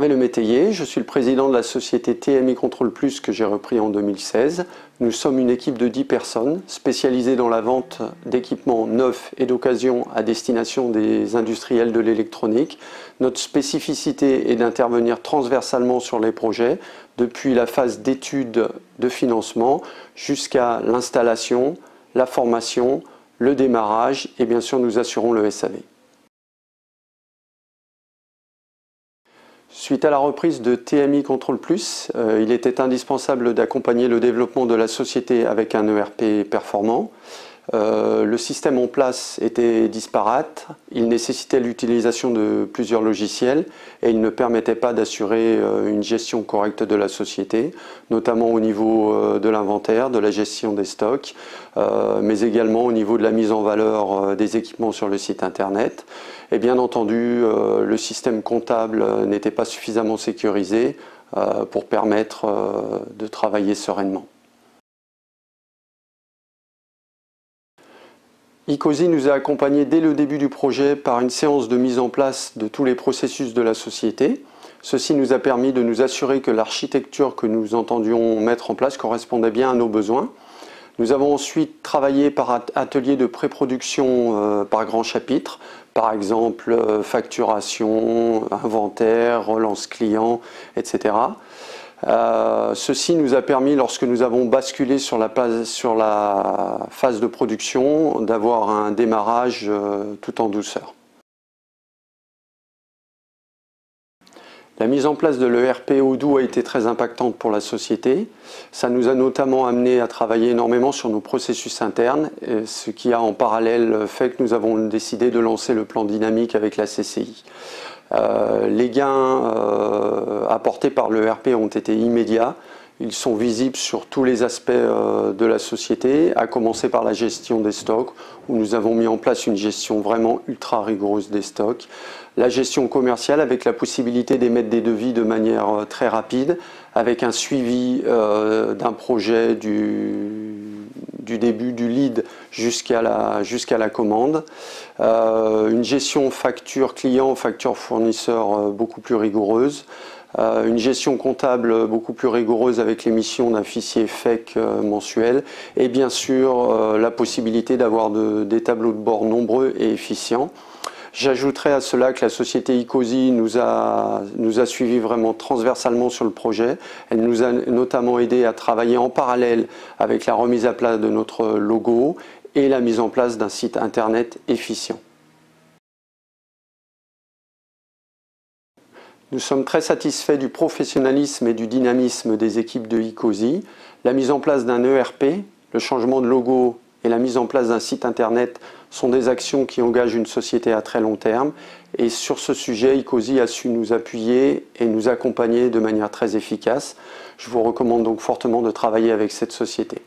Hervé Le Métayer, je suis le président de la société TMI Contrôle Plus que j'ai repris en 2016. Nous sommes une équipe de 10 personnes spécialisées dans la vente d'équipements neufs et d'occasion à destination des industriels de l'électronique. Notre spécificité est d'intervenir transversalement sur les projets, depuis la phase d'étude de financement jusqu'à l'installation, la formation, le démarrage et bien sûr nous assurons le SAV. Suite à la reprise de TMI Contrôle Plus, il était indispensable d'accompagner le développement de la société avec un ERP performant. Le système en place était disparate, il nécessitait l'utilisation de plusieurs logiciels et il ne permettait pas d'assurer une gestion correcte de la société, notamment au niveau de l'inventaire, de la gestion des stocks, mais également au niveau de la mise en valeur des équipements sur le site internet. Et bien entendu, le système comptable n'était pas suffisamment sécurisé pour permettre de travailler sereinement. Icosi nous a accompagnés dès le début du projet par une séance de mise en place de tous les processus de la société. Ceci nous a permis de nous assurer que l'architecture que nous entendions mettre en place correspondait bien à nos besoins. Nous avons ensuite travaillé par atelier de pré-production par grands chapitres, par exemple facturation, inventaire, relance client, etc. Ceci nous a permis, lorsque nous avons basculé sur la phase de production, d'avoir un démarrage tout en douceur. La mise en place de l'ERP Odoo a été très impactante pour la société. Ça nous a notamment amené à travailler énormément sur nos processus internes, ce qui a en parallèle fait que nous avons décidé de lancer le plan dynamique avec la CCI. Les gains apportés par l'ERP ont été immédiats. Ils sont visibles sur tous les aspects de la société, à commencer par la gestion des stocks, où nous avons mis en place une gestion vraiment ultra rigoureuse des stocks. La gestion commerciale avec la possibilité d'émettre des devis de manière très rapide, avec un suivi d'un projet du début du lead jusqu'à la commande. Une gestion facture client, facture fournisseur beaucoup plus rigoureuse. Une gestion comptable beaucoup plus rigoureuse avec l'émission d'un fichier FEC mensuel et bien sûr la possibilité d'avoir des tableaux de bord nombreux et efficients. J'ajouterai à cela que la société Icosi nous a suivis vraiment transversalement sur le projet. Elle nous a notamment aidé à travailler en parallèle avec la remise à plat de notre logo et la mise en place d'un site internet efficient. Nous sommes très satisfaits du professionnalisme et du dynamisme des équipes de Icosi. La mise en place d'un ERP, le changement de logo et la mise en place d'un site internet sont des actions qui engagent une société à très long terme. Et sur ce sujet, Icosi a su nous appuyer et nous accompagner de manière très efficace. Je vous recommande donc fortement de travailler avec cette société.